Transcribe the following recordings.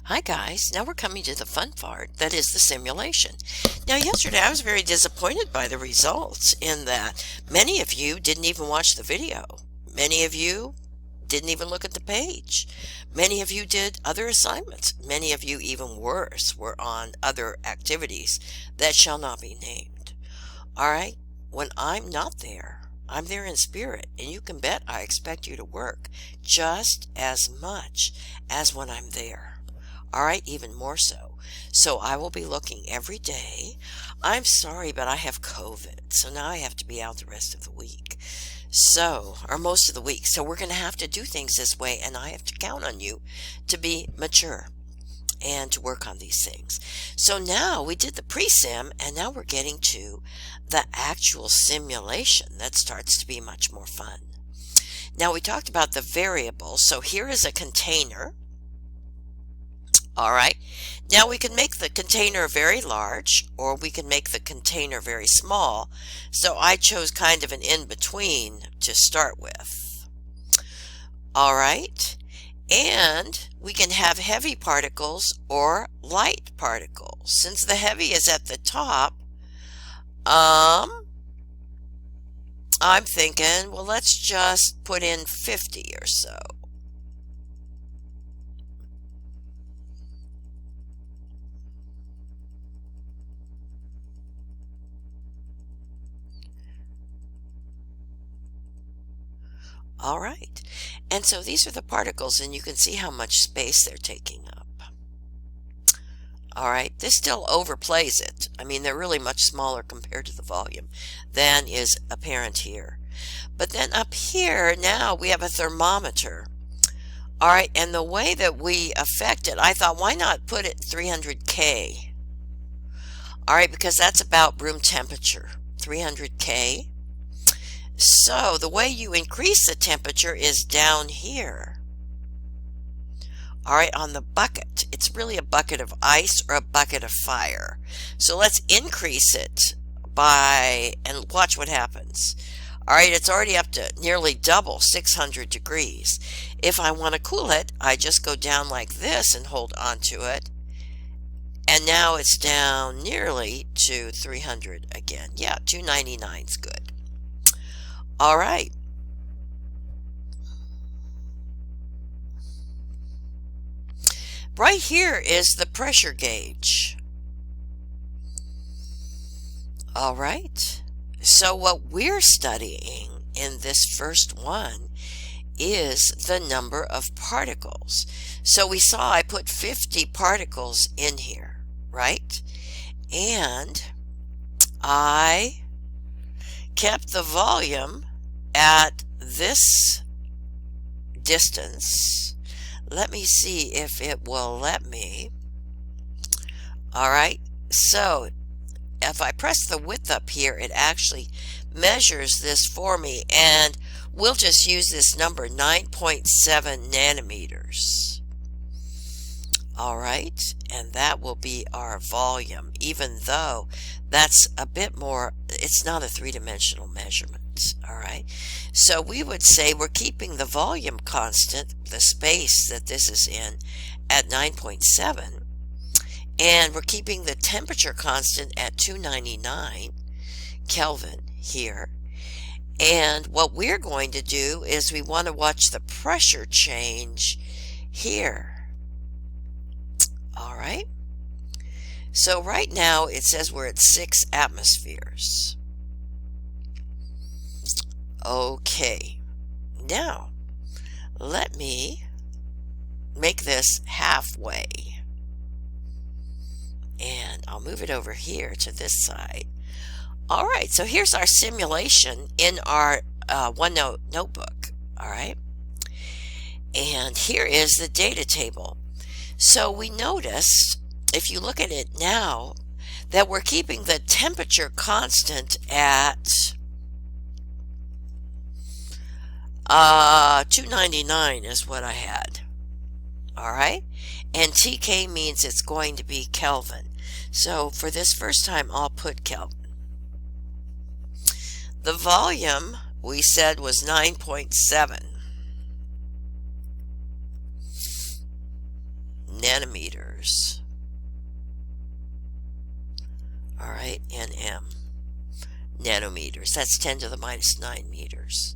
Hi guys, now we're coming to the fun part, that is the simulation. Now yesterday I was very disappointed by the results in that many of you didn't even watch the video. Many of you didn't even look at the page. Many of you did other assignments. Many of you, even worse, were on other activities that shall not be named. Alright, when I'm not there, I'm there in spirit, and you can bet I expect you to work just as much as when I'm there. All right, even more so. So I will be looking every day. I'm sorry, but I have COVID, so now I have to be out the rest of the week. So, or most of the week. So we're going to have to do things this way, and I have to count on you to be mature and to work on these things. So now we did the pre-sim, and now we're getting to the actual simulation that starts to be much more fun. Now we talked about the variables. So here is a container. All right, now we can make the container very large, or we can make the container very small. So I chose kind of an in-between to start with. All right, and we can have heavy particles or light particles. Since the heavy is at the top, I'm thinking, well, let's just put in 50 or so. All right, and so these are the particles, and you can see how much space they're taking up. All right, this still overplays it. I mean, they're really much smaller compared to the volume than is apparent here. But then up here, now we have a thermometer. All right, and the way that we affect it, I thought, why not put it 300K? All right, because that's about room temperature, 300K. So the way you increase the temperature is down here. All right, on the bucket. It's really a bucket of ice or a bucket of fire. So let's increase it and watch what happens. All right, it's already up to nearly double, 600 degrees. If I want to cool it, I just go down like this and hold onto it. And now it's down nearly to 300 again. Yeah, 299 is good. All right. Right here is the pressure gauge. All right. So what we're studying in this first one is the number of particles. So we saw I put 50 particles in here, right? And I kept the volume at this distance. Let me see if it will let me. All right, so if I press the width up here, it actually measures this for me, and we'll just use this number, 9.7 nanometers. All right, and that will be our volume, even though that's a bit more, it's not a three-dimensional measurement. All right, so we would say we're keeping the volume constant, the space that this is in, at 9.7, and we're keeping the temperature constant at 299 Kelvin here. And what we're going to do is we want to watch the pressure change here. All right, so right now it says we're at 6 atmospheres. Okay, now let me make this halfway, and I'll move it over here to this side. All right, so here's our simulation in our OneNote notebook. All right, and here is the data table. So we notice, if you look at it now, that we're keeping the temperature constant at 299 is what I had. All right, and TK means it's going to be Kelvin. So for this first time, I'll put Kelvin. The volume we said was 9.7. nanometers. All right, nm, nanometers. That's 10 to the minus 9 meters.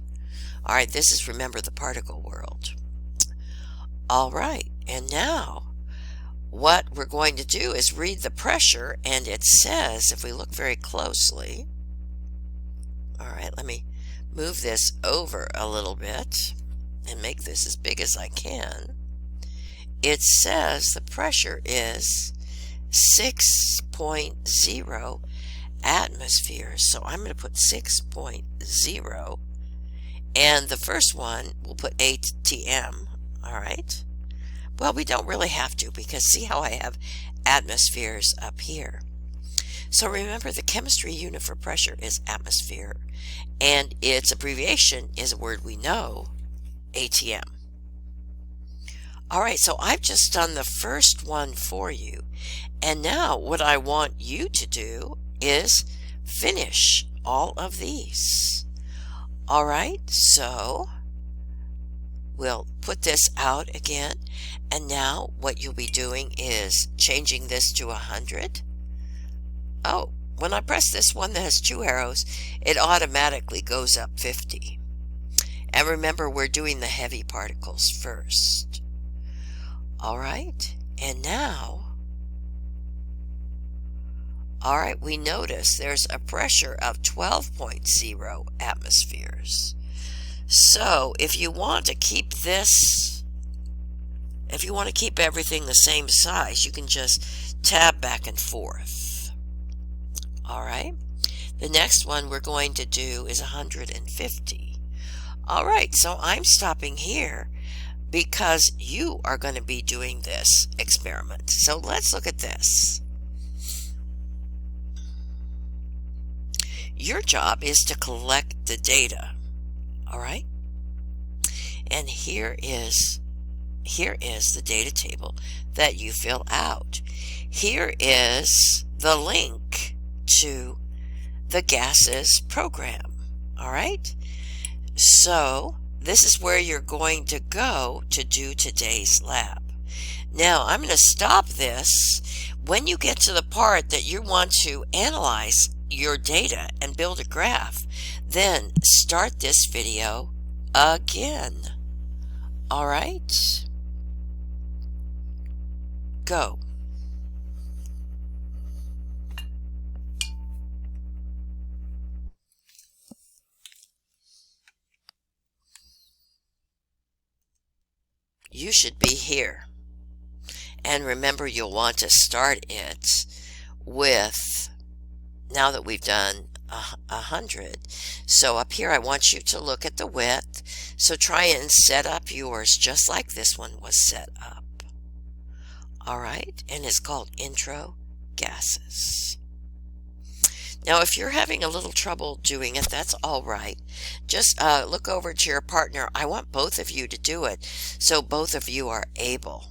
All right, this is, remember, the particle world. All right, and now what we're going to do is read the pressure, and it says, if we look very closely, all right, let me move this over a little bit and make this as big as I can. It says the pressure is 6.0 atmospheres. So I'm going to put 6.0, and the first one we'll put ATM. All right. Well, we don't really have to, because see how I have atmospheres up here. So remember, the chemistry unit for pressure is atmosphere, and its abbreviation is a word we know, ATM. All right, so I've just done the first one for you, and now what I want you to do is finish all of these. All right, so we'll put this out again, and now what you'll be doing is changing this to 100. Oh, when I press this one that has 2 arrows, it automatically goes up 50. And remember, we're doing the heavy particles first. All right, and now, all right, we notice there's a pressure of 12.0 atmospheres. So if you want to keep this, if you want to keep everything the same size, you can just tab back and forth. All right, the next one we're going to do is 150. All right, so I'm stopping here because you are going to be doing this experiment. So let's look at this. Your job is to collect the data. All right, and here is the data table that you fill out. Here is the link to the gases program. All right, so this is where you're going to go to do today's lab. Now I'm going to stop this. When you get to the part that you want to analyze your data and build a graph, then start this video again. All right, go. You should be here. And remember, you'll want to start it with, now that we've done 100. So up here, I want you to look at the width. So try and set up yours just like this one was set up. All right, and it's called Intro Gases. Now, if you're having a little trouble doing it, that's all right. Just look over to your partner. I want both of you to do it so both of you are able,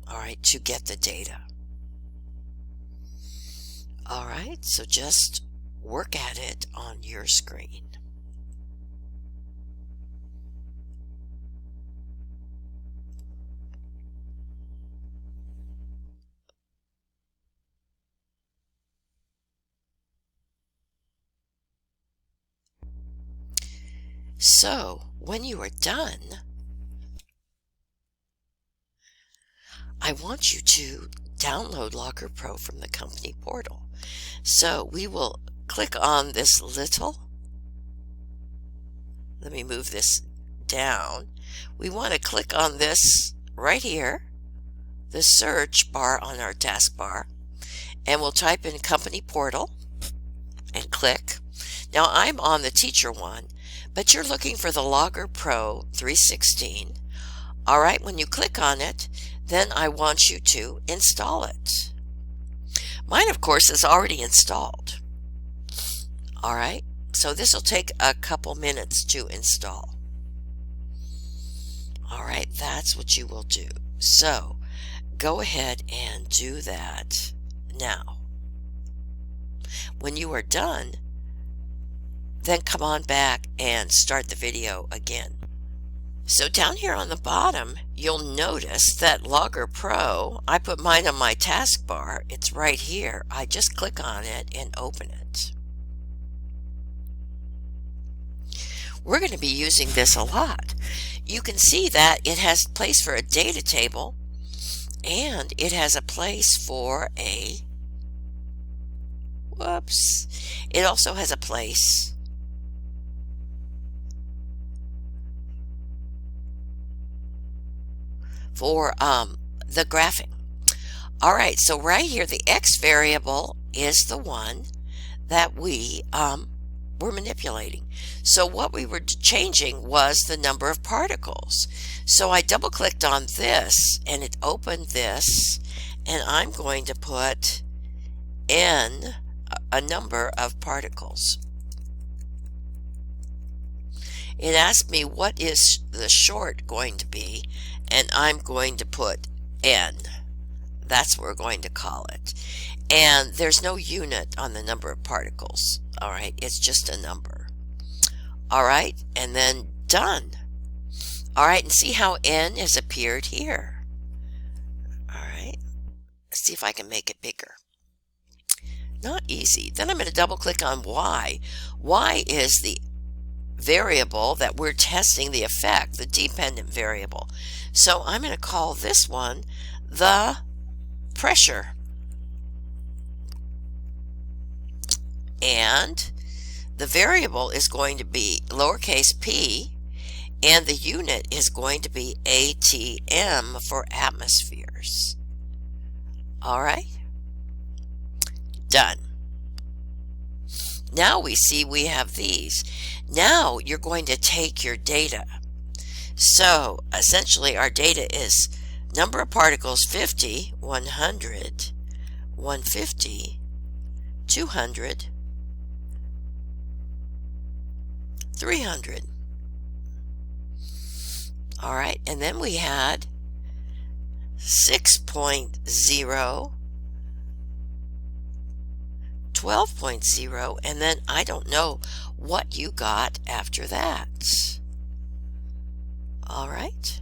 all right, to get the data. All right, so just work at it on your screen. So when you are done, I want you to download Logger Pro from the company portal. So we will click on this little, let me move this down. We want to click on this right here, the search bar on our taskbar, and we'll type in company portal and click. Now I'm on the teacher one, but you're looking for the Logger Pro 316. All right, when you click on it, then I want you to install it. Mine, of course, is already installed. All right, so this will take a couple minutes to install. All right, that's what you will do. So go ahead and do that now. When you are done, then come on back and start the video again. So down here on the bottom, you'll notice that Logger Pro, I put mine on my taskbar. It's right here. I just click on it and open it. We're going to be using this a lot. You can see that it has a place for a data table, and it has a place for a, it also has a place for the graphing. All right, so right here, the X variable is the one that we were manipulating. So what we were changing was the number of particles. So I double clicked on this and it opened this, and I'm going to put N, a number of particles. It asked me what is the short going to be, and I'm going to put N. That's what we're going to call it. And there's no unit on the number of particles. All right, it's just a number. All right, and then done. All right, and see how N has appeared here. All right, let's see if I can make it bigger. Not easy. Then I'm going to double click on Y. Y is the variable that we're testing the effect, the dependent variable. So I'm going to call this one the pressure. And the variable is going to be lowercase p, and the unit is going to be ATM for atmospheres. All right, done. Now we see we have these. Now you're going to take your data. So essentially our data is number of particles 50, 100, 150, 200, 300. All right, and then we had 6.0, 12.0, and then I don't know what you got after that. All right.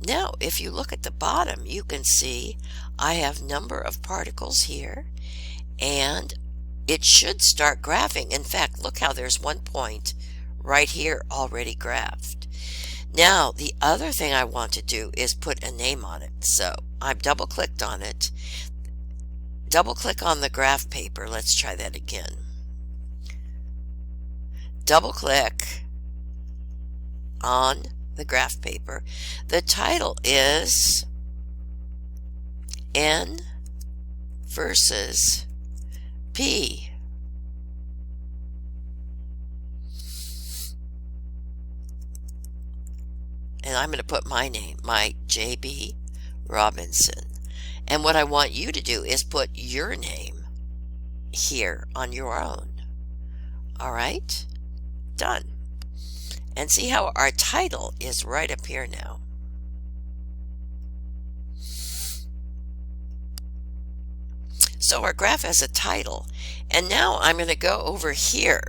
Now, if you look at the bottom, you can see I have number of particles here, and it should start graphing. In fact, look how there's 1 point right here already graphed. Now, the other thing I want to do is put a name on it. So I've double clicked on it. Double click on the graph paper. Let's try that again. Double click on the graph paper. The title is N versus P. And I'm going to put my name, my J.B. Robinson. And what I want you to do is put your name here on your own. All right? Done. And see how our title is right up here now. So our graph has a title. And now I'm going to go over here.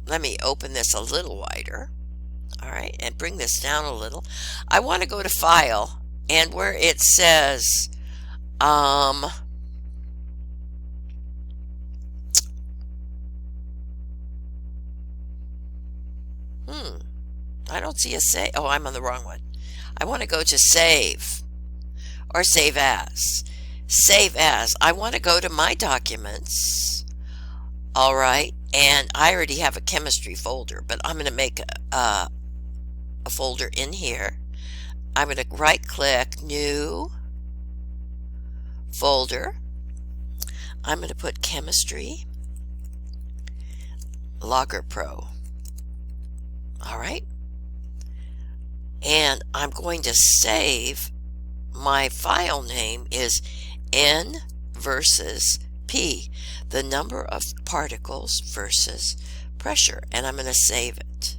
Let me open this a little wider. All right, and bring this down a little. I want to go to File, and where it says I don't see a save. Oh, I'm on the wrong one. I want to go to Save or Save As. Save As. I want to go to My Documents. All right, and I already have a chemistry folder, but I'm going to make a folder in here. I'm going to right click, New Folder. I'm going to put Chemistry, Logger Pro. All right. And I'm going to save. My file name is N versus P, the number of particles versus pressure, and I'm going to save it.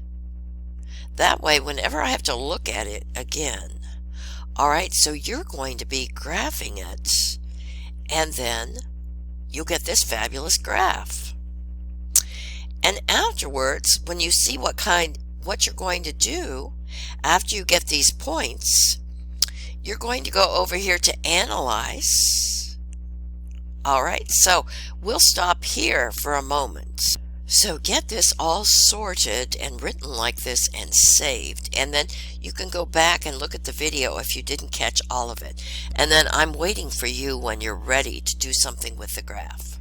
That way, whenever I have to look at it again, all right, so you're going to be graphing it, and then you'll get this fabulous graph. And afterwards, when you see what you're going to do after you get these points, you're going to go over here to analyze. All right, so we'll stop here for a moment. So get this all sorted and written like this and saved, and then you can go back and look at the video if you didn't catch all of it. And then I'm waiting for you when you're ready to do something with the graph.